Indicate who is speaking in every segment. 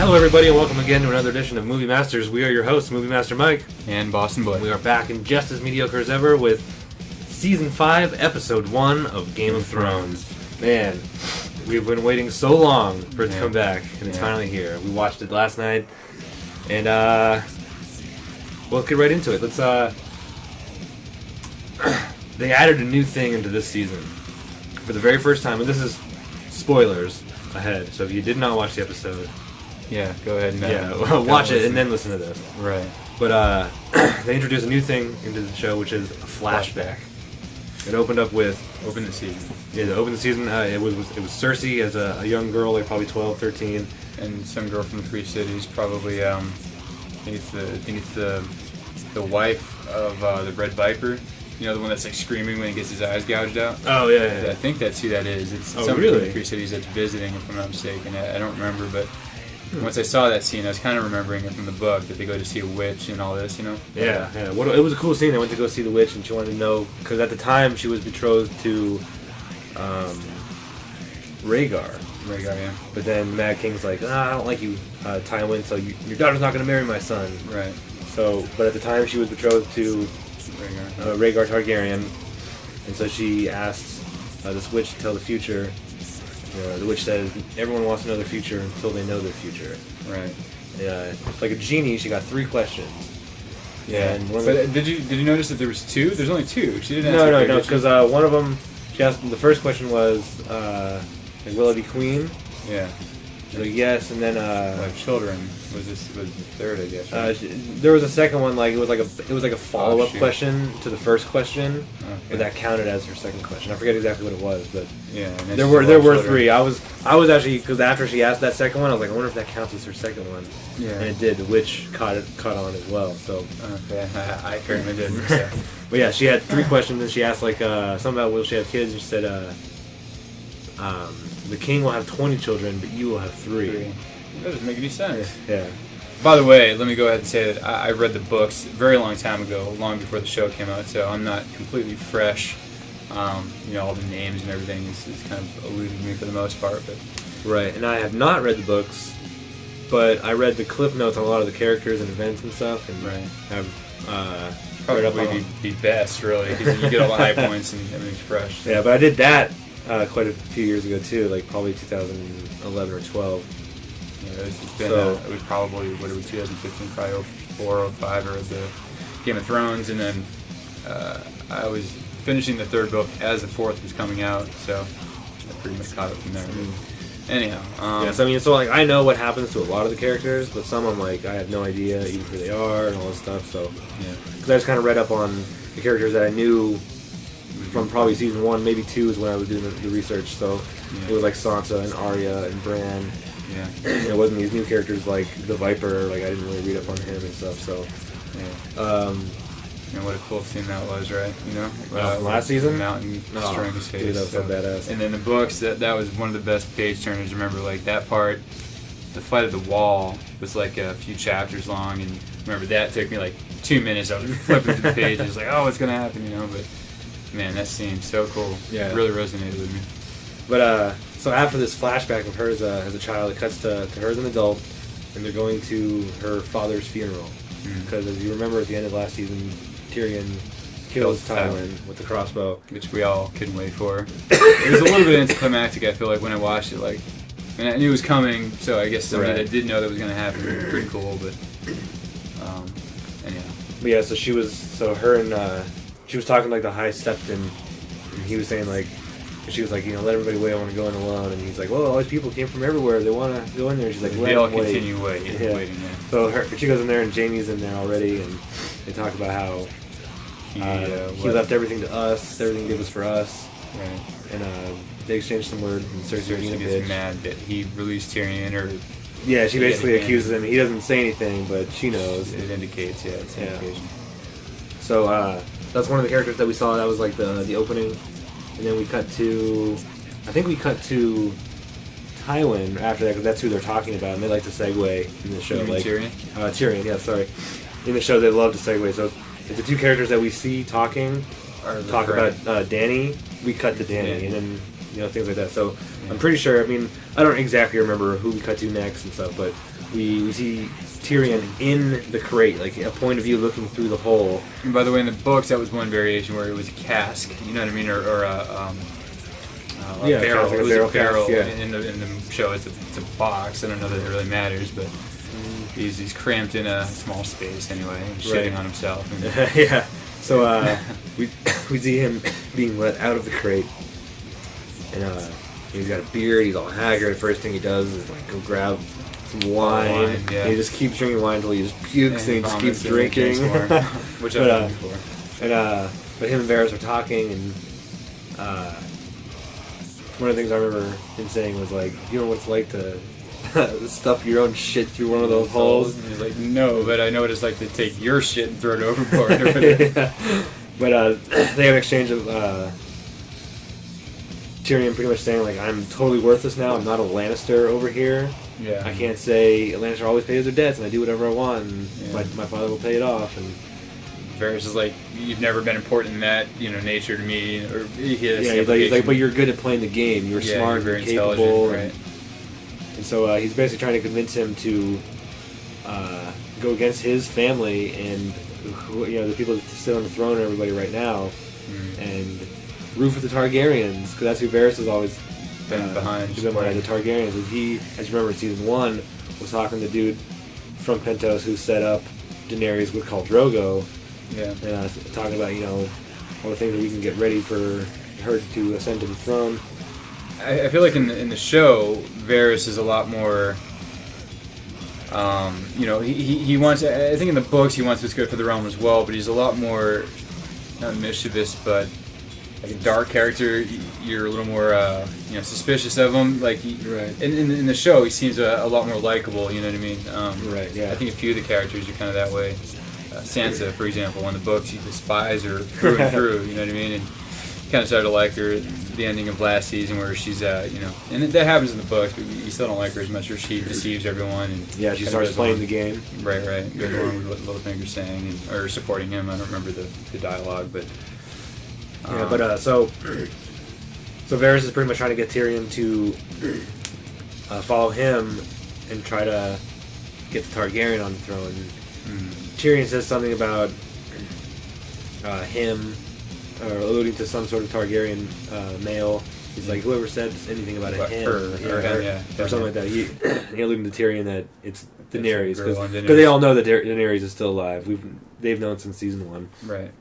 Speaker 1: Hello, everybody, and welcome again to another edition of Movie Masters. We are your hosts, Movie Master Mike
Speaker 2: and Boston Boy.
Speaker 1: We are back and just as mediocre as ever with Season 5, Episode 1 of Game of Thrones. Man, we've been waiting so long for it to come back, and it's finally here. We watched it last night, and well, let's get right into it. Let's they added a new thing into this season for the very first time, and this is spoilers ahead. So if you did not watch the episode,
Speaker 2: go ahead and
Speaker 1: watch it and then listen to this.
Speaker 2: Right.
Speaker 1: But they introduced a new thing into the show, which is a flashback. It opened up with
Speaker 2: Open the season.
Speaker 1: Yeah, to open the season, it was Cersei as a young girl, like probably 12, 13,
Speaker 2: and some girl from the Free Cities, probably. I think it's the wife of the Red Viper. You know, the one that's like screaming when he gets his eyes gouged out.
Speaker 1: Oh yeah.
Speaker 2: I think that's who that is. It's
Speaker 1: somebody
Speaker 2: from
Speaker 1: really?
Speaker 2: the Free Cities that's visiting, if I'm not mistaken. I don't remember, but once I saw that scene, I was kind of remembering it from the book that they go to see a witch and all this. You know.
Speaker 1: Yeah. It was a cool scene. They went to go see the witch, and she wanted to know because at the time she was betrothed to Rhaegar.
Speaker 2: Yeah.
Speaker 1: But then Mad King's like, I don't like you, Tywin. So your daughter's not going to marry my son.
Speaker 2: Right.
Speaker 1: So, but at the time she was betrothed to Rhaegar Targaryen, and so she asks this witch to tell the future. The witch says everyone wants to know their future until they know their future.
Speaker 2: Right.
Speaker 1: Like a genie, she got 3 questions.
Speaker 2: Yeah. And did you notice that there was 2? There's only 2. She didn't.
Speaker 1: No. Because one of them, she asked. The first question was, "Will I be queen?"
Speaker 2: Yeah.
Speaker 1: She's like, yes, and then
Speaker 2: children was the third, I guess. Right?
Speaker 1: There was a second one, like it was like a follow-up question to the first question, but that counted as her second question. I forget exactly what it was, but there were 3. I was actually, because after she asked that second one, I was like, I wonder if that counts as her second one.
Speaker 2: Yeah.
Speaker 1: And it did. The witch caught on as well. So
Speaker 2: okay, I apparently didn't. So.
Speaker 1: But yeah, she had 3 questions, and she asked like something about will she have kids, and she said the king will have 20 children, but you will have 3.
Speaker 2: That doesn't make any sense.
Speaker 1: Yeah.
Speaker 2: By the way, let me go ahead and say that I read the books a very long time ago, long before the show came out, so I'm not completely fresh. All the names and everything is kind of eluded me for the most part. But
Speaker 1: right, and I have not read the books, but I read the cliff notes on a lot of the characters and events and stuff, and have
Speaker 2: probably be best, really, because you get all the high points and everything's fresh.
Speaker 1: Yeah, but I did that quite a few years ago too, like probably 2011 or 12.
Speaker 2: Yeah, it was probably 2015, probably 04, 05, or the Game of Thrones, and then I was finishing the 3rd book as the 4th was coming out, so I pretty much caught up from there. Anyhow,
Speaker 1: so like I know what happens to a lot of the characters, but some I'm like I have no idea even who they are and all this stuff. So because I just kind of read up on the characters that I knew from probably season 1, maybe 2 is when I was doing the research. So it was like Sansa and Arya and Bran.
Speaker 2: Yeah.
Speaker 1: It wasn't these new characters like the Viper. Like I didn't really read up on him and stuff. So.
Speaker 2: What a cool scene that was, right?
Speaker 1: Last season?
Speaker 2: Mountain destroying his face.
Speaker 1: Dude, that was so badass.
Speaker 2: And then the books, that was one of the best page turners. Remember, like that part, the fight of the wall was like a few chapters long, and remember that took me like 2 minutes. I was flipping through the pages, like, oh, what's gonna happen, But man, that scene's so cool. Yeah, it really resonated with me.
Speaker 1: But so after this flashback of her as a child, it cuts to her as an adult, and they're going to her father's funeral. Because as you remember at the end of last season, Tyrion kills Tywin with the crossbow,
Speaker 2: which we all couldn't wait for. It was a little bit anticlimactic, I feel like, when I watched it. Like, and I knew it was coming, so I guess somebody that did know that was going to happen. Pretty cool, but anyhow.
Speaker 1: But yeah, so she was talking like the High Septon, and he was saying like, she was like, let everybody wait, I want to go in alone, and he's like, well, all these people came from everywhere, they want to go in there. She's like,
Speaker 2: they all continue waiting there.
Speaker 1: So she goes in there, and Jaime's in there already, and they talk about how he left everything to us, everything he was for us,
Speaker 2: right?
Speaker 1: And they exchanged some words, and Cersei
Speaker 2: gets mad that he released Tyrion, or
Speaker 1: she basically accuses him. He doesn't say anything, but she knows.
Speaker 2: It indicates, it's an indication.
Speaker 1: So that's one of the characters that we saw. That was like the opening. And then we cut to Tywin after that, because that's who they're talking about, and they like to segue in the show. Like
Speaker 2: Tyrion?
Speaker 1: Tyrion, yeah, sorry. In the show, they love to segue. So if the 2 characters that we see talking talk about Dany, we cut to Dany, and then things like that. So I'm pretty sure. I mean, I don't exactly remember who we cut to next and stuff, but we see Tyrion in the crate, like a point of view looking through the hole.
Speaker 2: And by the way, in the books, that was one variation where it was a cask. You know what I mean, or a barrel.
Speaker 1: Like
Speaker 2: it was
Speaker 1: a
Speaker 2: a barrel.
Speaker 1: cask, yeah.
Speaker 2: In the show, it's a box. I don't know that it really matters, but he's cramped in a small space anyway, shitting on himself. And
Speaker 1: Yeah. So we see him being let out of the crate, and he's got a beard. He's all haggard. First thing he does is like go grab some wine.
Speaker 2: Yeah.
Speaker 1: And he just keeps drinking wine until he just pukes, and he just keeps drinking.
Speaker 2: Which I've done before.
Speaker 1: But him and Varys are talking, and one of the things I remember him saying was like, "You know what it's like to stuff your own shit through one of those holes."
Speaker 2: And he's like, "No, but I know what it's like to take your shit and throw it overboard."
Speaker 1: Yeah. But they have an exchange of Tyrion pretty much saying like, "I'm totally worthless now. I'm not a Lannister over here.
Speaker 2: Yeah.
Speaker 1: I can't say a Lannister always pays their debts, and I do whatever I want, and my father will pay it off." And
Speaker 2: Varys is like, "You've never been important in that, nature to me." Or
Speaker 1: he's like, "But you're good at playing the game. You're smart,
Speaker 2: you're very
Speaker 1: and capable."
Speaker 2: right.
Speaker 1: And so he's basically trying to convince him to go against his family and the people that sit on the throne and everybody right now, and root for the Targaryens, because that's who Varys has always
Speaker 2: Been behind.
Speaker 1: He's been behind the Targaryens. And he, as you remember in season 1, was talking to the dude from Pentos who set up Daenerys with Khal Drogo.
Speaker 2: Yeah.
Speaker 1: Talking about all the things that we can get ready for her to ascend to the throne.
Speaker 2: I feel like in the show, Varys is a lot more. He wants. I think in the books he wants what's good for the realm as well, but he's a lot more not mischievous, but like a dark character. You're a little more suspicious of him. Like
Speaker 1: right.
Speaker 2: In the show, he seems a lot more likable. You know what I mean?
Speaker 1: Right. Yeah.
Speaker 2: I think a few of the characters are kind of that way. Sansa, for example, in the books, you despise her through and through. You know what I mean? And kind of started to like her at the ending of last season, where she's and that happens in the books, but you still don't like her as much, or she deceives everyone. And
Speaker 1: she starts playing the game.
Speaker 2: Right. Goes along with what Littlefinger's saying, or supporting him. I don't remember the dialogue, but
Speaker 1: so Varys is pretty much trying to get Tyrion to follow him and try to get the Targaryen on the throne. Tyrion says something about him, or alluding to some sort of Targaryen male. He's like, whoever said anything about him, or something like that. He alluded to Tyrion that it's Daenerys, because they all know that Daenerys is still alive. They've known since season 1.
Speaker 2: Right.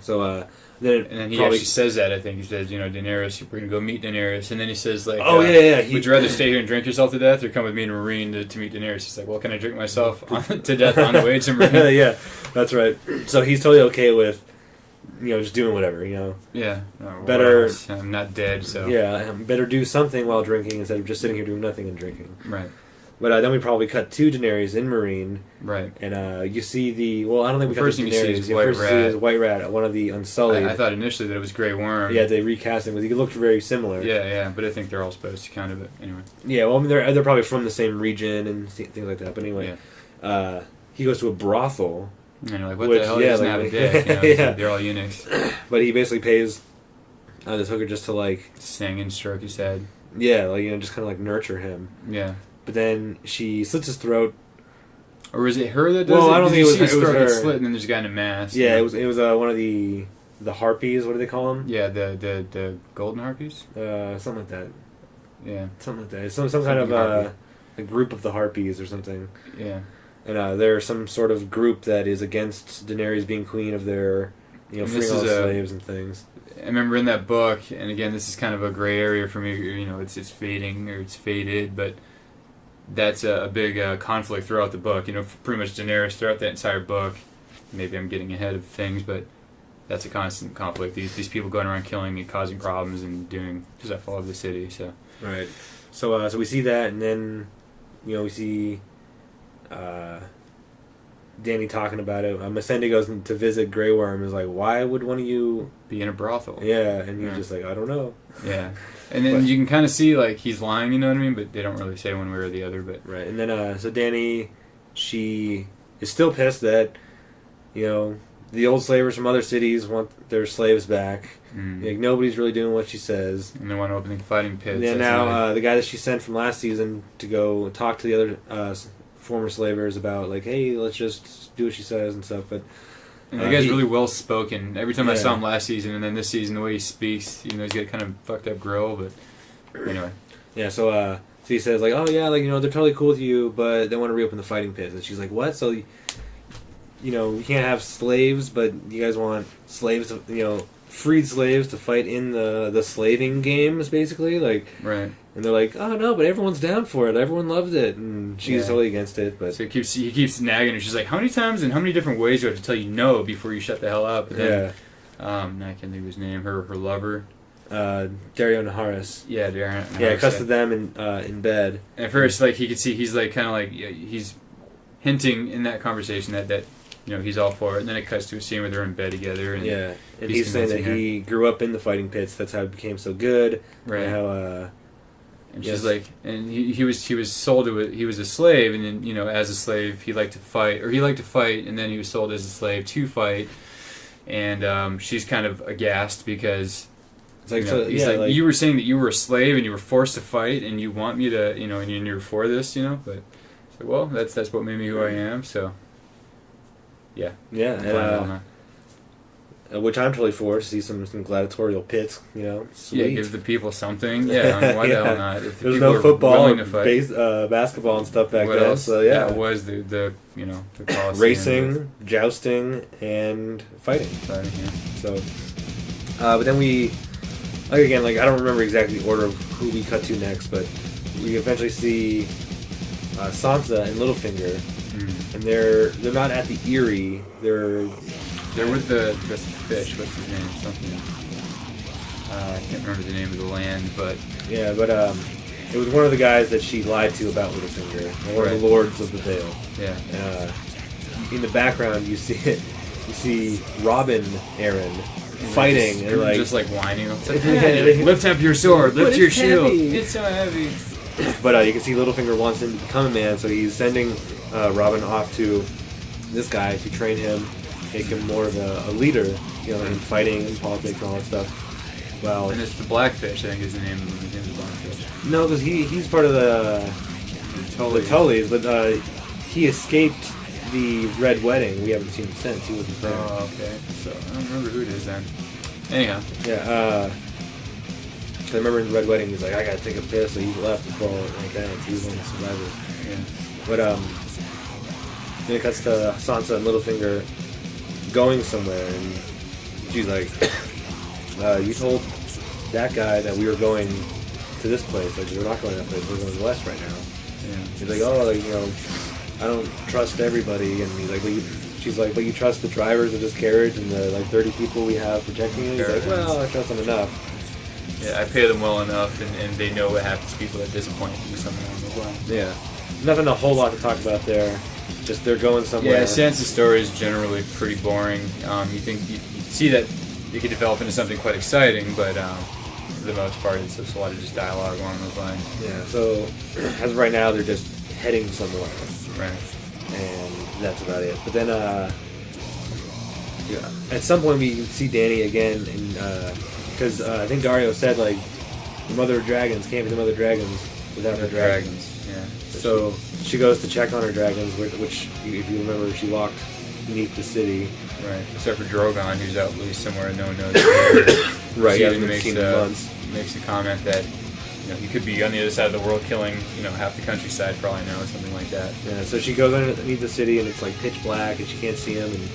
Speaker 1: So
Speaker 2: then he actually says that. I think he says, Daenerys, we're gonna go meet Daenerys, and then he says like, would you rather stay here and drink yourself to death, or come with me to Meereen to meet Daenerys? He's like, well, can I drink myself to death on the way to Meereen?
Speaker 1: Yeah, that's right. So he's totally okay with just doing whatever.
Speaker 2: Yeah.
Speaker 1: Better.
Speaker 2: I'm not dead, so
Speaker 1: better do something while drinking instead of just sitting here doing nothing and drinking.
Speaker 2: Right.
Speaker 1: But then we probably cut to Daenerys in Meereen.
Speaker 2: Right.
Speaker 1: And you see I don't think we cut to Daenerys.
Speaker 2: You see is
Speaker 1: White Rat, one of the Unsullied.
Speaker 2: I thought initially that it was Grey Worm.
Speaker 1: Yeah, they recast him because he looked very similar.
Speaker 2: Yeah, but I think they're all supposed to kind of, anyway.
Speaker 1: Yeah, well, I mean, they're probably from the same region and things like that. But anyway, he goes to a brothel.
Speaker 2: And you're like, what the hell? He doesn't have a dick. They're all eunuchs.
Speaker 1: But he basically pays this hooker just to
Speaker 2: sing and stroke his head.
Speaker 1: Yeah, just kind of nurture him.
Speaker 2: Yeah.
Speaker 1: But then she slits his throat.
Speaker 2: Or was it her that does it?
Speaker 1: Well, I don't think it was her.
Speaker 2: His throat gets slit, and then there's a guy in a mask.
Speaker 1: Yeah, it was one of the harpies. What do they call them?
Speaker 2: Yeah, the golden harpies.
Speaker 1: Something like that.
Speaker 2: Yeah,
Speaker 1: something like that. It's some kind of a group of the harpies or something.
Speaker 2: Yeah.
Speaker 1: And they're some sort of group that is against Daenerys being queen of their, freeing all slaves and things.
Speaker 2: I remember in that book, and again, this is kind of a gray area for me. It's fading or it's faded, but that's a big conflict throughout the book. Pretty much Daenerys throughout that entire book. Maybe I'm getting ahead of things, but that's a constant conflict. These people going around killing and causing problems and doing stuff all over the city. So
Speaker 1: right. So we see that, and then we see Dany talking about it. Missandei goes to visit Grey Worm. Is like, why would one of you
Speaker 2: be in a brothel?
Speaker 1: Yeah, and he's just like, I don't know.
Speaker 2: Yeah. And then you can kind of see, he's lying, you know what I mean? But they don't really say one way or the other. But
Speaker 1: right. And then, so Dany, she is still pissed that, the old slavers from other cities want their slaves back. Nobody's really doing what she says.
Speaker 2: And they want to open the fighting pits.
Speaker 1: And now, the guy that she sent from last season to go talk to the other former slavers about like, hey, let's just do what she says and stuff. But
Speaker 2: and the guy's really well spoken. Every time I
Speaker 1: Yeah.
Speaker 2: saw him last season, and then this season, the way he speaks, you know, he's got kind of fucked up grill, but anyway.
Speaker 1: yeah, so he says like, oh yeah, like, you know, they're totally cool with you, but they want to reopen the fighting pits. And she's like, what? So, you know, we can't have slaves, but you guys want slaves to, you know, freed slaves to fight in the slaving games, basically, like.
Speaker 2: Right.
Speaker 1: And they're like, oh no, but everyone's down for it. Everyone loved it, and she's
Speaker 2: Yeah.
Speaker 1: totally against it. But
Speaker 2: So he keeps nagging her. She's like, how many times and how many different ways do I have to tell you no before you shut the hell up? And then, I can't think of his name. Her lover.
Speaker 1: Dario Naharis.
Speaker 2: Yeah, Darren.
Speaker 1: Yeah, accosted them in bed.
Speaker 2: And at first, like, he could see he's like kind of like he's hinting in that conversation that you know he's all for it. And then it cuts to a scene where they're in bed together. And
Speaker 1: Yeah, and he's saying that
Speaker 2: convincing her.
Speaker 1: he grew up in the fighting pits. That's how it became so good.
Speaker 2: Right.
Speaker 1: And how
Speaker 2: And
Speaker 1: Yes.
Speaker 2: she's like, and he was sold to it. He was a slave, and then, you know, as a slave, he liked to fight, and then he was sold as a slave to fight. And she's kind of aghast because
Speaker 1: it's like,
Speaker 2: you know,
Speaker 1: so,
Speaker 2: he's
Speaker 1: yeah,
Speaker 2: like,
Speaker 1: like,
Speaker 2: you were saying that you were a slave and you were forced to fight, and you want me to, you know, and you're for this, you know. But it's like, well, that's what made me who I am. So yeah,
Speaker 1: yeah,
Speaker 2: I'm fine with all that.
Speaker 1: which I'm totally for. To see some gladiatorial pits, you know.
Speaker 2: Yeah,
Speaker 1: Sweet.
Speaker 2: give the people something. Yeah, I mean, why the
Speaker 1: Yeah.
Speaker 2: hell not? If the
Speaker 1: There's
Speaker 2: people
Speaker 1: no
Speaker 2: are
Speaker 1: football,
Speaker 2: willing
Speaker 1: or
Speaker 2: to fight.
Speaker 1: basketball and stuff back
Speaker 2: What
Speaker 1: then.
Speaker 2: else?
Speaker 1: So yeah,
Speaker 2: it was the you know the Colosseum.
Speaker 1: racing, jousting, and fighting.
Speaker 2: Fighting, yeah.
Speaker 1: So, but then we, like again, like I don't remember exactly the order of who we cut to next, but we eventually see Sansa and Littlefinger,
Speaker 2: Mm.
Speaker 1: and they're not at the Eyrie.
Speaker 2: They're with the fish. What's his name? Something. I can't remember the name of the land, but
Speaker 1: Yeah, but it was one of the guys that she lied to about Littlefinger, one of the lords of the Vale.
Speaker 2: yeah.
Speaker 1: In the background, you see Robin Aaron fighting, and like,
Speaker 2: just like whining. It's like,
Speaker 1: Yeah.
Speaker 2: lift up your sword,
Speaker 1: But
Speaker 2: lift your
Speaker 1: it's
Speaker 2: shield.
Speaker 1: heavy.
Speaker 2: It's so heavy.
Speaker 1: but you can see Littlefinger wants him to become a man, so he's sending Robin off to this guy to train him, make him more of a leader, you know, in fighting and politics and all that stuff. Well,
Speaker 2: And it's the Blackfish, I think is the name of him. His name's the Blackfish.
Speaker 1: no, because he's part of the Tullys, but he escaped the Red Wedding. We haven't seen him since. He wasn't there.
Speaker 2: Oh, okay. So I don't remember who it is then. Anyhow.
Speaker 1: Yeah, I remember in the Red Wedding, he's like, I gotta take a piss, so he left before like that. So he was one of the survivors.
Speaker 2: Yeah.
Speaker 1: But then it cuts to Sansa and Littlefinger going somewhere, and she's like, you told that guy that we were going to this place. Like, we're not going to that place. We're going west right now.
Speaker 2: Yeah.
Speaker 1: He's like, oh, like, you know, I don't trust everybody. And he's like, she's like, but you trust the drivers of this carriage and the like 30 people we have protecting it. He's like, well, I trust them enough.
Speaker 2: Yeah, I pay them well enough, and they know what happens to people that disappoint you something along those lines.
Speaker 1: Yeah, nothing a whole lot to talk about there. Just they're going somewhere.
Speaker 2: Yeah, Sansa's story is generally pretty boring. You think you see that it could develop into something quite exciting, but for the most part, it's just a lot of just dialogue along those lines.
Speaker 1: Yeah. So as of right now, they're just heading somewhere,
Speaker 2: Right.
Speaker 1: and that's about it. But then, yeah, at some point we see Dany again, and because I think Dario said like the Mother of Dragons can't be the Mother of Dragons without her dragons.
Speaker 2: Yeah.
Speaker 1: So she goes to check on her dragons, which if you remember, she locked beneath the city.
Speaker 2: Right. Except for Drogon, who's out at least somewhere no one knows.
Speaker 1: Right.
Speaker 2: She
Speaker 1: Yeah,
Speaker 2: even
Speaker 1: been
Speaker 2: makes
Speaker 1: seen in months.
Speaker 2: makes a comment that he could be on the other side of the world, killing half the countryside for all I know, something like that.
Speaker 1: Yeah. So she goes underneath the city, and it's like pitch black, and she can't see him, and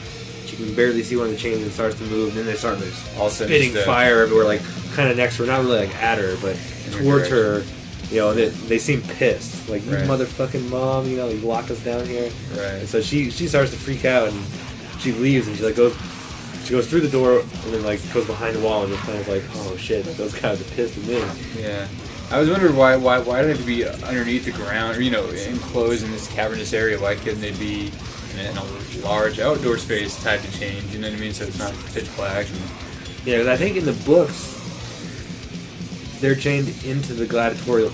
Speaker 1: she can barely see one of the chains, and starts to move. And then they start
Speaker 2: All of a sudden,
Speaker 1: spitting
Speaker 2: just,
Speaker 1: fire everywhere, like kind of next to her, not really like at her, but
Speaker 2: her
Speaker 1: towards her. You know, and they seem pissed, like, you
Speaker 2: Right.
Speaker 1: motherfucking mom, you locked us down here.
Speaker 2: Right.
Speaker 1: And so she starts to freak out, and she leaves, and she goes through the door, and then like goes behind the wall, and just kind of like, oh shit, like, those guys are pissed at me.
Speaker 2: Yeah. I was wondering why do they have to be underneath the ground, or enclosed in this cavernous area? Why couldn't they be in a large outdoor space type of change? You know what I mean? So it's not pitch black. And,
Speaker 1: Yeah, because I think in the books they're chained into the gladiatorial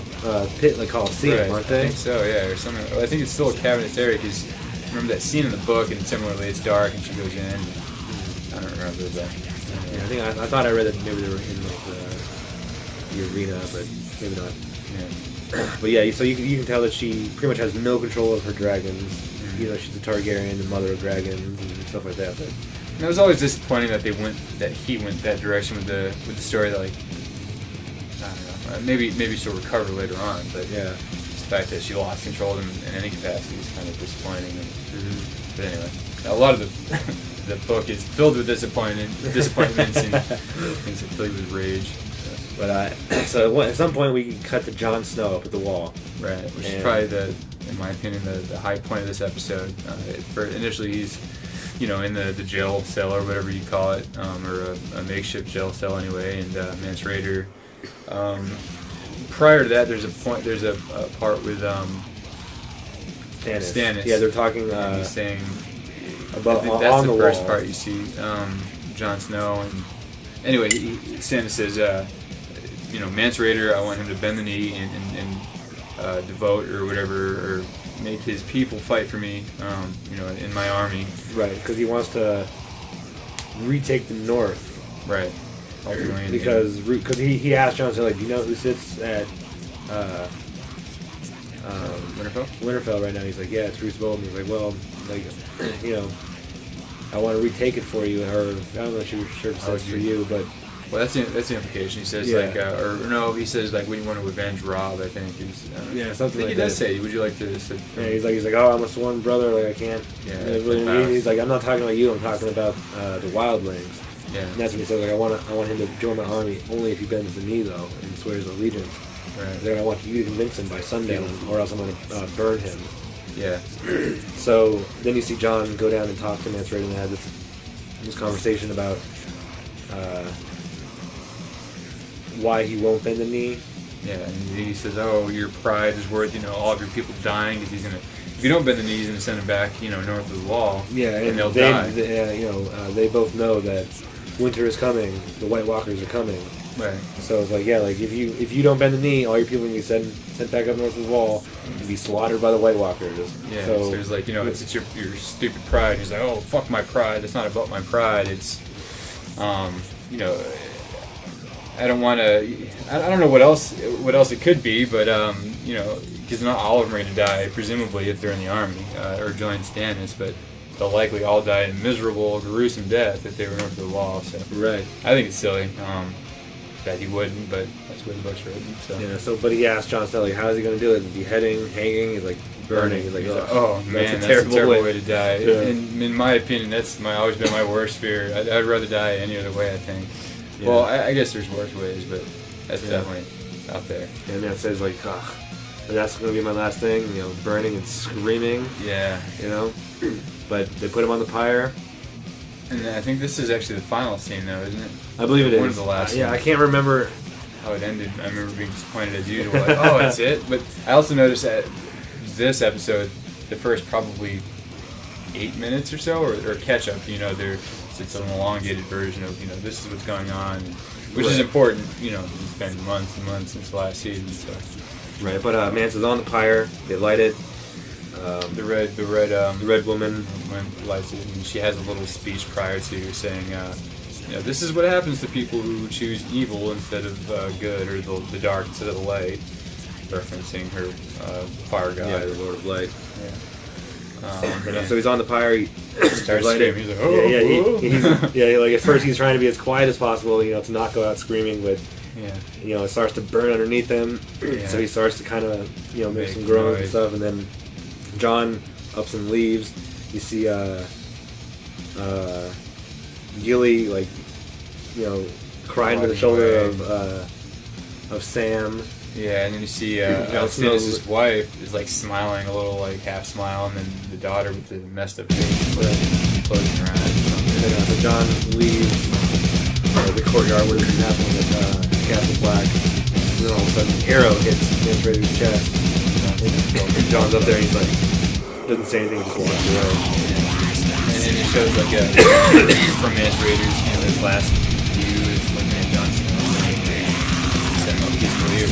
Speaker 1: pit, like Coliseum,
Speaker 2: right,
Speaker 1: aren't
Speaker 2: I
Speaker 1: they?
Speaker 2: think so, yeah, or something. I think it's still a cavernous area because remember that scene in the book, and similarly it's dark, and she goes in. And I don't remember that.
Speaker 1: Yeah, I thought I read that maybe they were in like the arena, but maybe not.
Speaker 2: Yeah.
Speaker 1: But yeah, so you can tell that she pretty much has no control of her dragons. You know, she's a Targaryen, the mother of dragons, and stuff like that. But
Speaker 2: it was always disappointing that he went that direction with the story. That, like, I don't know, maybe she'll recover later on, but
Speaker 1: yeah,
Speaker 2: the fact that she lost control of him in any capacity is kind of disappointing. But anyway, a lot of the book is filled with disappointments and things that fill you with rage.
Speaker 1: But so at some point we cut to Jon Snow up at the wall,
Speaker 2: right? Which is probably in my opinion, the high point of this episode. Initially, he's, you know, in the jail cell or whatever you call it, or a makeshift jail cell anyway, and Mance Rayder. Prior to that, there's a part with Stannis.
Speaker 1: Yeah, they're talking.
Speaker 2: He's saying
Speaker 1: about
Speaker 2: that's
Speaker 1: on
Speaker 2: the
Speaker 1: the
Speaker 2: first
Speaker 1: wall.
Speaker 2: part you see Jon Snow, and anyway, Stannis says, you know, Mance Rayder, I want him to bend the knee and devote or whatever, or make his people fight for me, you know, in my army.
Speaker 1: Right, because he wants to retake the north.
Speaker 2: Right.
Speaker 1: Because he asked Jon Snow, like, do you know who sits at Winterfell right now? He's like, yeah, it's Roose Bolton. He's like, well, like, you know, I want to retake it for you, or I don't know if she sure says for you, but.
Speaker 2: Well, that's the implication. He says, like, or no, he says, like, when you want to avenge Robb, I think.
Speaker 1: Something like that.
Speaker 2: He does say, would you like to sit?
Speaker 1: Yeah, he's like, oh, I'm a sworn brother, like, I can't.
Speaker 2: Yeah.
Speaker 1: He's like, I'm not talking about you, I'm talking about the wildlings.
Speaker 2: Yeah.
Speaker 1: And that's when he says, like, I want him to join my army only if he bends the knee, though, and swears allegiance.
Speaker 2: Right.
Speaker 1: Then I want you to convince him by sundown, or else I'm going to burn him.
Speaker 2: Yeah.
Speaker 1: So then you see Jon go down and talk to Mance Rayder and have this conversation about why he won't bend the knee.
Speaker 2: Yeah, and he says, "Oh, your pride is worth, you know, all of your people dying, because he's gonna. If you don't bend the knee, he's gonna send them back, you know, north of the wall.
Speaker 1: Yeah,
Speaker 2: and they'll die.
Speaker 1: They both know that winter is coming. The White Walkers are coming.
Speaker 2: Right.
Speaker 1: So it's like, yeah, like if you don't bend the knee, all your people are gonna be sent back up north of the wall and be slaughtered by the White Walkers.
Speaker 2: Yeah. So it's like, you know, it's your stupid pride. He's like, oh, fuck my pride. It's not about my pride. It's, you know. I don't want to. I don't know what else it could be, but you know, because not all of them are going to die, presumably, if they're in the army or join Stannis, but they'll likely all die a miserable, gruesome death if they were north of the wall. So
Speaker 1: right,
Speaker 2: I think it's silly that he wouldn't, but that's the way the book's written. So
Speaker 1: yeah. So, but he asked Jon Snow, like, how is he going to do it? Beheading, hanging? He's like burning. He's like,
Speaker 2: oh man, that's a terrible way to die. Yeah. In my opinion, that's always been my worst fear. I'd rather die any other way, I think. Yeah. Well, I guess there's worse ways, but that's definitely out there.
Speaker 1: And that says, like, ugh, that's going to be my last thing, you know, burning and screaming.
Speaker 2: Yeah.
Speaker 1: You know? But they put him on the pyre.
Speaker 2: And I think this is actually the final scene, though, isn't it?
Speaker 1: I believe it is.
Speaker 2: One of the last
Speaker 1: I can't remember
Speaker 2: how it ended. I remember being disappointed as usual, like, oh, that's it? But I also noticed that this episode, the first probably 8 minutes or so, or catch-up, you know, it's an elongated version of, you know, this is what's going on, which is important, you know, it's been months and months since the last season, so.
Speaker 1: Right, but Mance is on the pyre, they light it.
Speaker 2: The red woman
Speaker 1: lights it,
Speaker 2: and she has a little speech prior to saying, you know, this is what happens to people who choose evil instead of good, or the dark instead of the light, referencing her fire god.
Speaker 1: Yeah, the Lord of Light.
Speaker 2: Yeah.
Speaker 1: So he's on the pyre. He
Speaker 2: starts screaming. He's like, oh,
Speaker 1: yeah. Like at first, he's trying to be as quiet as possible, you know, to not go out screaming. But you know, it starts to burn underneath him. Yeah. So he starts to kind of, you know, make some groans and stuff. And then Jon ups and leaves. You see Gilly, like, you know, crying to the shoulder of Sam.
Speaker 2: Yeah, and then you see Stannis' wife is like smiling, a little like half smile, and then the daughter with the messed up face, closing her eyes.
Speaker 1: And then so Jon leaves the courtyard where this is happening at Castle Black, and then all of a sudden an arrow hits Mance Rayder's chest. And Jon's up there, and he's like, doesn't say anything, just walks away.
Speaker 2: And then it shows like from Mance Rayder's, you know, his last view is looking at Jon Snow. Setting up peacefully.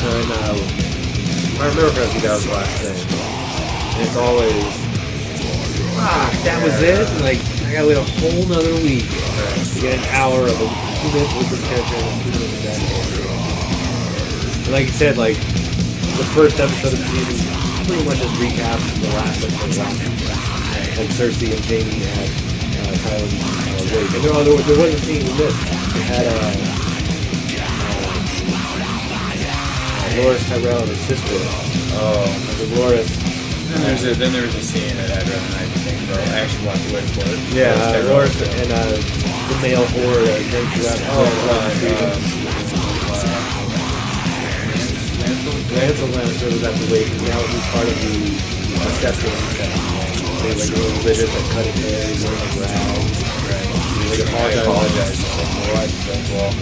Speaker 1: And I remember correctly, that was the last thing. And it's always, that was it? Like, I gotta wait a whole nother week to get an hour of a 2 minutes with this character and 2 minutes with that character. like you said, like the first episode of the season pretty much just recaps the last episode of last season. Like Cersei and Jaime had Tywin wake. And there was a scene we missed. It had Loras Tyrell and his sister.
Speaker 2: Oh.
Speaker 1: Loras.
Speaker 2: Then there was a scene that I'd rather not think about. I actually walked away from it.
Speaker 1: Yeah, Loras and the male horde going throughout the season. Lancel Lannister was at the wake, and now he's part of the Septon set. They like little religious that cut his hair, he's wearing like rags.
Speaker 2: Right.
Speaker 1: Like
Speaker 2: I apologize. Well,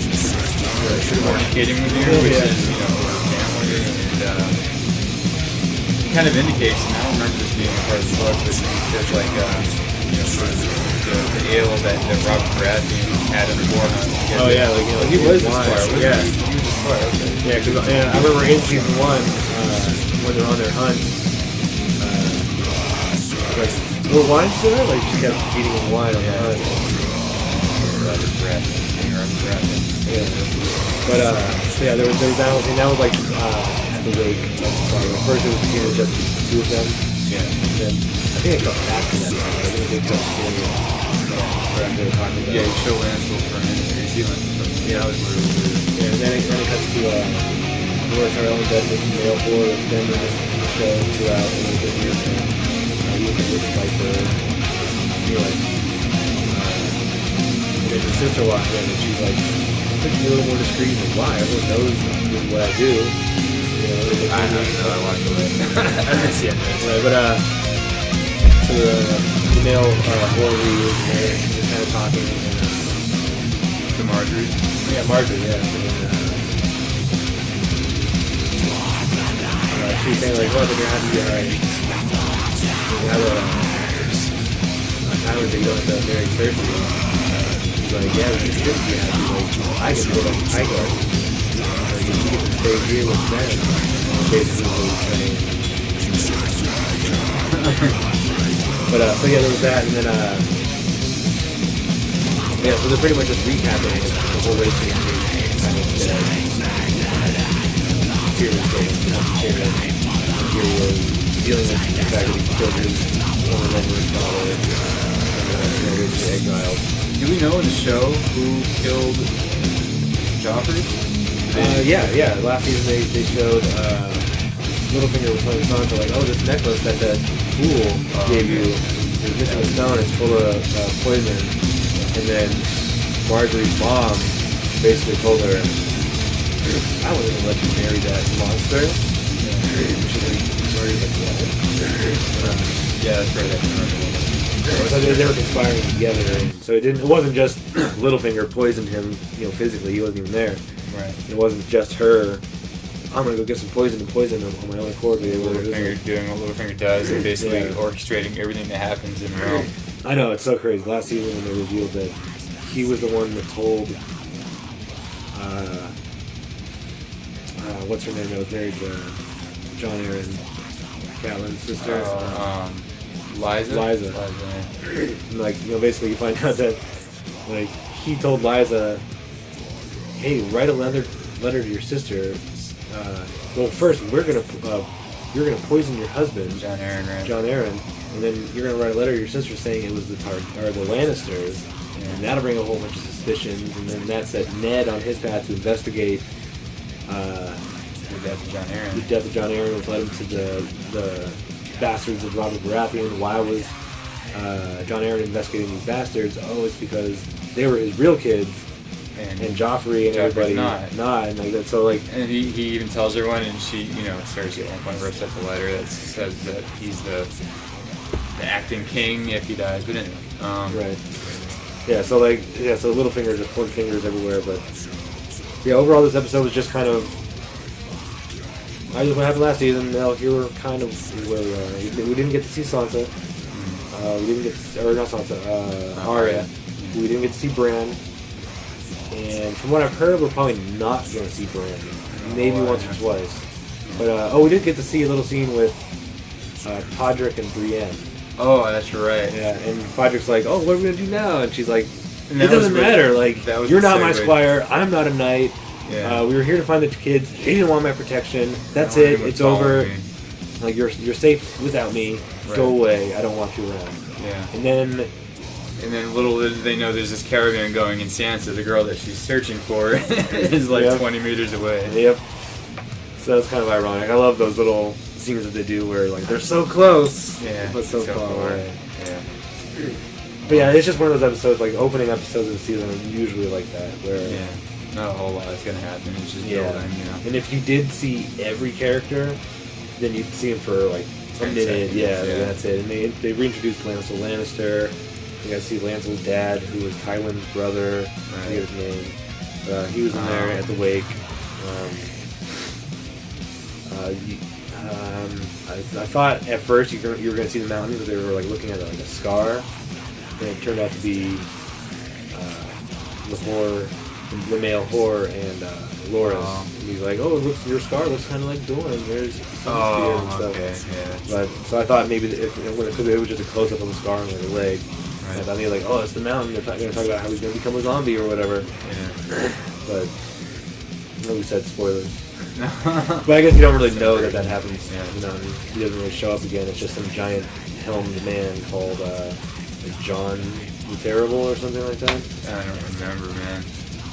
Speaker 2: communicating with you, which is, family, and it kind of indicates, and I don't remember this being a part of the book, but there's like, sort of the ale that Robert Baratheon had in the war hunt.
Speaker 1: Oh yeah, like he was the
Speaker 2: wise.
Speaker 1: Squire.
Speaker 2: Yeah.
Speaker 1: He was the Squire. Okay. Yeah, because I remember in season 1 when they're on their hunt, like were wine still there? Like just kept feeding him wine on the hunt.
Speaker 2: Robert Baratheon.
Speaker 1: Yeah. But yeah, there was that whole thing. That was like at the wake of the Squire. First it was just the two of them.
Speaker 2: Yeah.
Speaker 1: And then I think it got after that. I think they kept seeing they were talking about.
Speaker 2: Yeah, you show Lancel for a minute, or you see Lancel for a minute. Yeah, that was really weird.
Speaker 1: Yeah, and then it cuts to Loras Tyrell and Bedford and male horde that's been in the show throughout and the years. He was a fighter. And then his sister walks in and she's like, could you be a little more discreet? Like, why? Everyone knows what I do.
Speaker 2: I don't know, I walked away. I didn't see it.
Speaker 1: Right, but so the male horde is there, just kind of talking. And,
Speaker 2: To Marjorie.
Speaker 1: yeah, Marjorie, yeah. And, she's saying like, well, then you're happy to be alright. You have a time where you don't have to marry Cersei. He's like, yeah, but you should be happy. Like, I get to go to Highgarden. Like, you get to stay here with them. Basically what he's saying. But, so yeah, there was that, and then, yeah, so they're pretty much just recapping the whole race game. Kind of dealing with the fact that he killed his former lover and father, and basically exiled.
Speaker 2: Do we know in the show who killed Joffrey?
Speaker 1: Yeah. Last season they showed Littlefinger was telling Sansa like, oh, this necklace that fool gave you is missing a stone. It's full of poison. And then Marjorie's mom basically told her, I wasn't gonna let you marry that monster. She's like, Marjorie's like, what?
Speaker 2: Yeah, that's right.
Speaker 1: So they were conspiring together. And so it wasn't just Littlefinger poisoned him, physically. He wasn't even there.
Speaker 2: Right.
Speaker 1: It wasn't just her. I'm gonna go get some poison and poison him on my own accord.
Speaker 2: Littlefinger doing what Littlefinger does and basically orchestrating everything that happens in Rome.
Speaker 1: I know, it's so crazy. Last season when they revealed that he was the one that told what's her name that was married to Jon Arryn, Catelyn's sister.
Speaker 2: Liza.
Speaker 1: And basically you find out that he told Liza, hey, write a letter to your sister. Well, first you're gonna poison your husband,
Speaker 2: Jon Arryn, right?
Speaker 1: Jon Arryn, and then you're gonna write a letter to your sister saying it was the Lannisters, and that'll bring a whole bunch of suspicions, and then that set Ned on his path to investigate
Speaker 2: The death of Jon Arryn.
Speaker 1: the death of Jon Arryn, which led him to the bastards of Robert Baratheon. Why was Jon Arryn investigating these bastards? Oh, it's because they were his real kids. And Joffrey and everybody not and like that. So like,
Speaker 2: and he even tells everyone, and she, Cersei at one point rips up the letter that says that he's the acting king if he dies. But anyway,
Speaker 1: right. Yeah. So so Littlefinger just pointing fingers everywhere. But yeah, overall this episode was just kind of. What happened last season? Now here we're kind of where we are. We didn't get to see Sansa. We didn't get to, or not Sansa. Arya. We didn't get to see Bran. And from what I've heard, we're probably not going to see Bran. Maybe once or twice. But, we did get to see a little scene with Podrick and Brienne.
Speaker 2: Oh, that's right.
Speaker 1: Yeah, and Podrick's like, oh, what are we going to do now? And she's like,
Speaker 2: And
Speaker 1: it doesn't matter. Like,
Speaker 2: that was
Speaker 1: you're
Speaker 2: the
Speaker 1: not my
Speaker 2: segue.
Speaker 1: squire. I'm not a knight.
Speaker 2: Yeah.
Speaker 1: We were here to find the kids. They didn't want my protection. That's
Speaker 2: I don't want
Speaker 1: it.
Speaker 2: anyone
Speaker 1: It's over.
Speaker 2: following me.
Speaker 1: Like you're safe without me.
Speaker 2: Right.
Speaker 1: Go away. I don't want you around.
Speaker 2: Yeah.
Speaker 1: And then
Speaker 2: And then little did they know there's this caravan going, and Sansa, the girl that she's searching for, is like
Speaker 1: Yep.
Speaker 2: 20 meters away.
Speaker 1: Yep. So it's kind of ironic. I love those little scenes that they do where like they're so close,
Speaker 2: Yeah.
Speaker 1: but so far away.
Speaker 2: Yeah.
Speaker 1: But yeah, it's just one of those episodes, like opening episodes of the season, are usually like that, where
Speaker 2: Yeah. Not a whole lot is gonna happen. It's just
Speaker 1: yeah.
Speaker 2: building, you know.
Speaker 1: And if you did see every character, then you'd see him for like a
Speaker 2: 10
Speaker 1: minute.
Speaker 2: seconds,
Speaker 1: Yeah,
Speaker 2: yeah.
Speaker 1: that's it. And they reintroduced Lancel Lannister. You got to see Lancel's dad, who was Tywin's brother. I forget his name. He was in there at the wake. I thought at first you were going to see the mountains, but they were like looking at like a scar, and it turned out to be the male whore and Loras.
Speaker 2: Oh.
Speaker 1: And he's like, "Oh, your scar looks kind of like Dorne. There's some spear and stuff."
Speaker 2: okay, yeah.
Speaker 1: But so I thought maybe because it was just a close up of the scar on the leg.
Speaker 2: Right.
Speaker 1: I thought they were like, "Oh, it's the mountain. They're going to talk about how he's going to become a zombie or whatever."
Speaker 2: Yeah.
Speaker 1: But we said spoilers. But I guess you don't really know that happens.
Speaker 2: Yeah.
Speaker 1: You know, he doesn't really show up again. It's just some giant helmed man called like John the Terrible or something like that.
Speaker 2: I don't remember, man.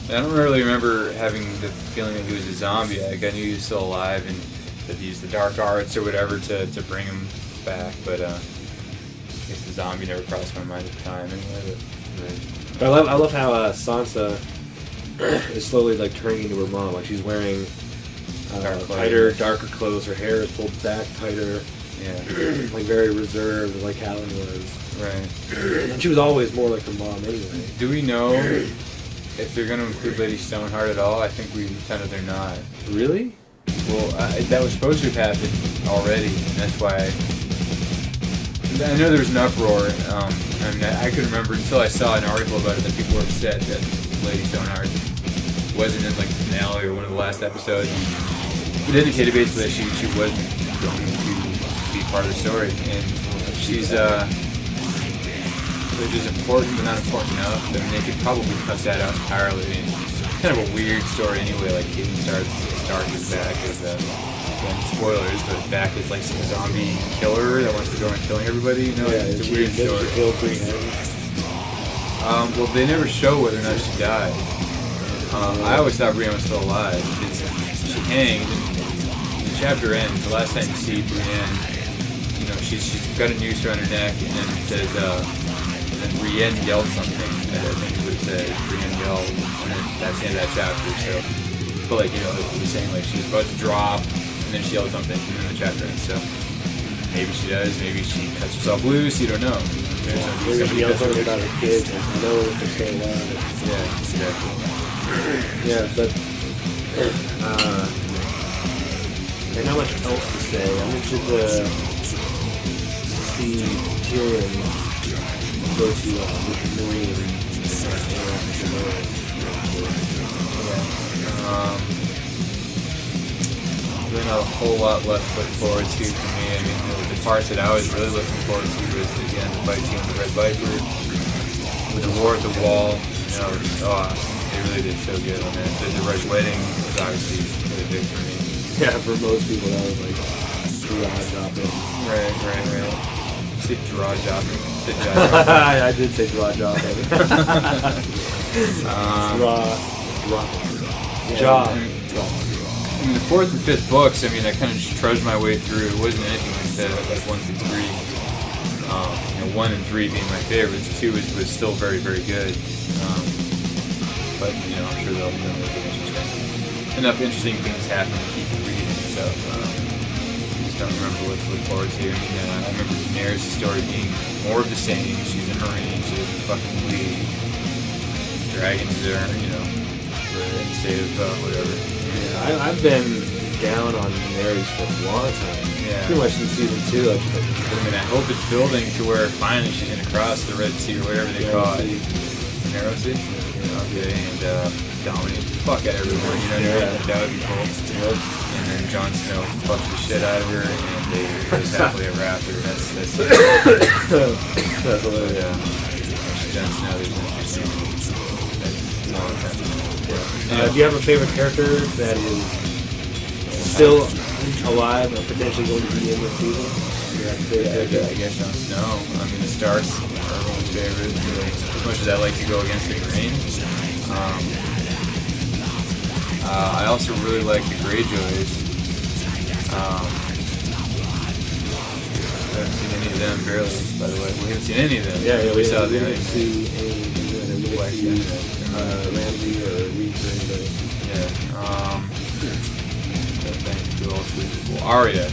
Speaker 2: I don't really remember having the feeling that he was a zombie. Like, I knew he was still alive and that he used the dark arts or whatever to bring him back, but I guess the zombie never crossed my mind at the time anyway.
Speaker 1: But I love how Sansa is slowly like turning into her mom. Like she's wearing tighter, darker clothes. Her hair is pulled back tighter.
Speaker 2: Yeah.
Speaker 1: Like very reserved, like Helen was.
Speaker 2: Right.
Speaker 1: And she was always more like her mom anyway.
Speaker 2: Do we know if they're going to include Lady Stoneheart at all? I think they're not.
Speaker 1: Really?
Speaker 2: Well, that was supposed to have happened already, and that's why I know there was an uproar. And I could remember until I saw an article about it that people were upset that Lady Stoneheart wasn't in like the finale or one of the last episodes. It indicated basically that she wasn't going to be part of the story, and she's which is important but not important enough. I mean, they could probably cut that out entirely. I mean, it's kind of a weird story anyway. Like Caitlyn Stark is back as again, spoilers, but back as like some zombie killer that wants to go around killing everybody. You know, it's a weird story. Well, they never show whether or not she died. I always thought Brienne was still alive because she hanged. And the chapter ends. The last time you see Brienne, you know, she's got a noose around her neck, and then it says, and then Brienne yelled something. And I think it would say Brienne yelled, and then that's the end of that chapter. So, but like, you know, it was saying like she was about to drop, and then she yelled something, and then the chapter ends. So maybe she does. Maybe she cuts herself loose. You don't know.
Speaker 1: Maybe she yells something about her kids and know if they're still alive.
Speaker 2: Yeah, exactly.
Speaker 1: Yeah, but there's not much else to say. I'm interested to see Tyrion go to the Marine and interact with
Speaker 2: Really not a whole lot left to look forward to for me. I mean, the parts that I was really looking forward to was, again, the fight scene with the Red Viper, with the war at the wall. You know, they really did so good on that. The Red Wedding was obviously really big for me.
Speaker 1: Yeah, for most people that was like jaw-dropping.
Speaker 2: Right. You said jaw-dropping. You said jaw-dropping.
Speaker 1: I did say jaw-dropping. Jaw.
Speaker 2: I mean, the fourth and fifth books, I mean, I kind of just trudged my way through. It wasn't anything like 1 through 3. You know, 1 and 3 being my favorites. 2 was still very, very good. But, you know, I'm sure they'll make enough interesting things happen to keep you reading. So, I just don't remember what to look forward to. I mean, I remember Daenerys' story being more of the same. She's a Marine. She doesn't fucking lead. Dragons are, you know, in the state of whatever.
Speaker 1: Yeah, I've been down on Daenerys for a long time.
Speaker 2: Yeah.
Speaker 1: Pretty much since season 2. I
Speaker 2: mean, I hope it's building to where finally she's going to cross the Red Sea or whatever they call it. Narrow Sea? Okay, and dominate the fuck out of everyone, you know what I mean? That would be cool. Yep. And then Jon Snow fucks the shit out of her, and they live happily ever after. That's
Speaker 1: hilarious.
Speaker 2: Yeah. Jon Snow is interesting. small attention.
Speaker 1: Do you have a favorite character that is still alive or potentially going to be in this season?
Speaker 2: I guess Jon Snow. I mean, the Starks are everyone's favorite. As much as I like to go against the grain. I also really like the Greyjoys. I haven't seen any of them, barely, by the way. We haven't seen any of them.
Speaker 1: We
Speaker 2: saw
Speaker 1: we
Speaker 2: the
Speaker 1: didn't see Ramsay or Reese or anybody.
Speaker 2: Well, Arya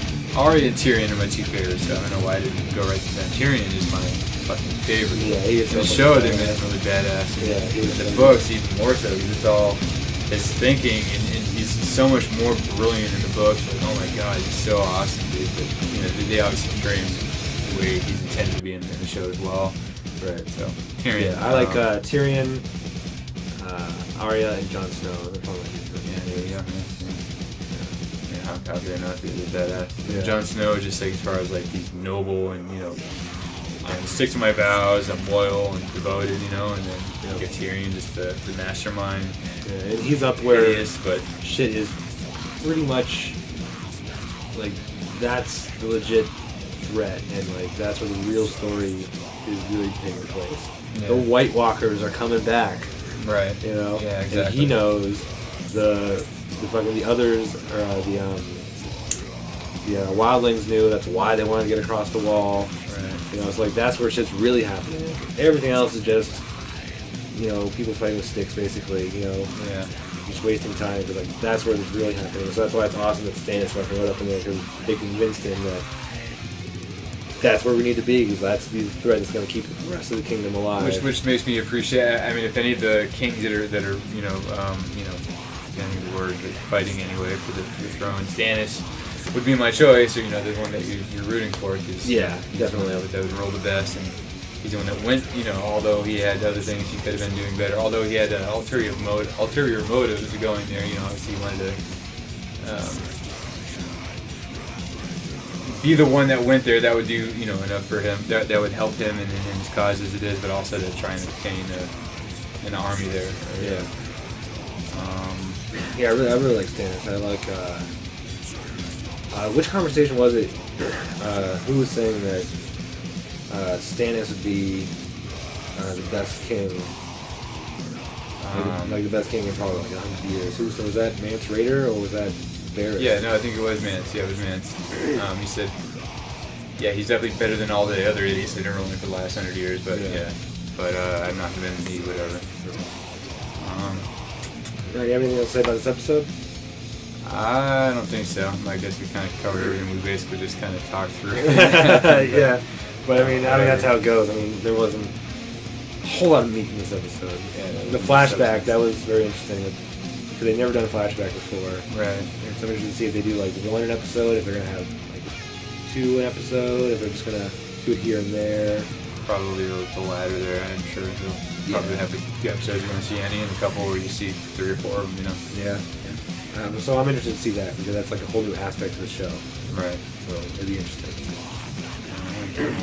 Speaker 2: and Tyrion are my two favorites, so I don't know why I didn't go right to them. Tyrion is my fucking favorite.
Speaker 1: Yeah, he is
Speaker 2: in the
Speaker 1: so
Speaker 2: show,
Speaker 1: fucking
Speaker 2: they made him really badass.
Speaker 1: Yeah, he
Speaker 2: in
Speaker 1: was
Speaker 2: the
Speaker 1: so
Speaker 2: books, even more so. It's all his thinking, and he's so much more brilliant in the books. Like, oh my god, he's so awesome, dude. But, they obviously portray him the way he's intended to be in the show as well.
Speaker 1: Right.
Speaker 2: So, Tyrion.
Speaker 1: Yeah, I like Tyrion, Arya, and Jon Snow. They're probably my favorite.
Speaker 2: How could I not be badass?
Speaker 1: Yeah.
Speaker 2: Jon Snow, just like as far as like he's noble and I stick to my vows. I'm loyal and devoted, and then get Tyrion, just the mastermind.
Speaker 1: Yeah, and he's up where
Speaker 2: but
Speaker 1: shit is pretty much like that's the legit threat, and like that's where the real story is really taking place.
Speaker 2: Yeah.
Speaker 1: The White Walkers are coming back,
Speaker 2: right?
Speaker 1: Yeah,
Speaker 2: exactly.
Speaker 1: And he knows the others the wildlings knew. That's why they wanted to get across the wall.
Speaker 2: Right.
Speaker 1: It's like that's where shit's really happening. Everything else is just people fighting with sticks, basically.
Speaker 2: Yeah.
Speaker 1: Just wasting time. But like that's where it's really happening. So that's why it's awesome that Stannis fucking went up in there, because they convinced him that that's where we need to be, because that's the thread that's going to keep the rest of the kingdom alive.
Speaker 2: Which makes me appreciate. I mean, if any of the kings that are can't think of the word, but fighting anyway for the throne, Stannis would be my choice, or the one that you're rooting for, because
Speaker 1: definitely
Speaker 2: that would roll the best, and he's the one that went. Although he had other things he could have been doing better, although he had ulterior motives of going there. Obviously he wanted to be the one that went there. That would do enough for him. That would help him in his cause as it is, but also to try and obtain an army there.
Speaker 1: I really like Stannis. I like. Which conversation was it? Who was saying that Stannis would be the best king? Like the best king in probably like 100 years. So was that Mance Rayder or was that Varys?
Speaker 2: Yeah, no, I think it was Mance. Yeah, it was Mance. He said, he's definitely better than all the other idiots that are only for the last 100 years. But but I'm not going to be whatever.
Speaker 1: You have anything else to say about this episode?
Speaker 2: I don't think so. I guess we kind of covered everything. We basically just kind of talked through.
Speaker 1: Yeah, but I mean that's how it goes. I mean, there wasn't a whole lot of meat in this episode.
Speaker 2: Yeah,
Speaker 1: the flashback, that was very interesting, because they've never done a flashback before.
Speaker 2: Right.
Speaker 1: And so I'm interested to see if they do like one an episode, if they're gonna have like two an episode, if they're just gonna do it here and there.
Speaker 2: Probably the latter there. I'm sure they'll probably have the episodes you're going to see any, and a couple where you see 3 or 4 of them.
Speaker 1: Yeah. So I'm interested to see that, because that's like a whole new aspect of the show.
Speaker 2: Right.
Speaker 1: So it'll be interesting.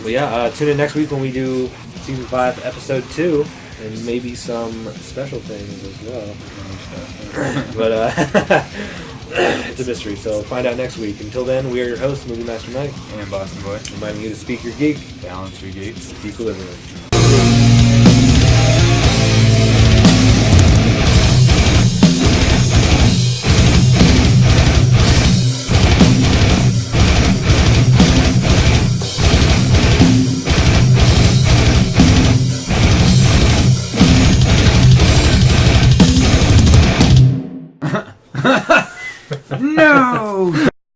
Speaker 1: But tune in next week when we do season 5, episode 2, and maybe some special things as well. But it's a mystery, so find out next week. Until then, we are your hosts, Movie Master Mike
Speaker 2: And Boston Boy.
Speaker 1: reminding you to speak your geek,
Speaker 2: Balance your geeks.
Speaker 1: equilibrium.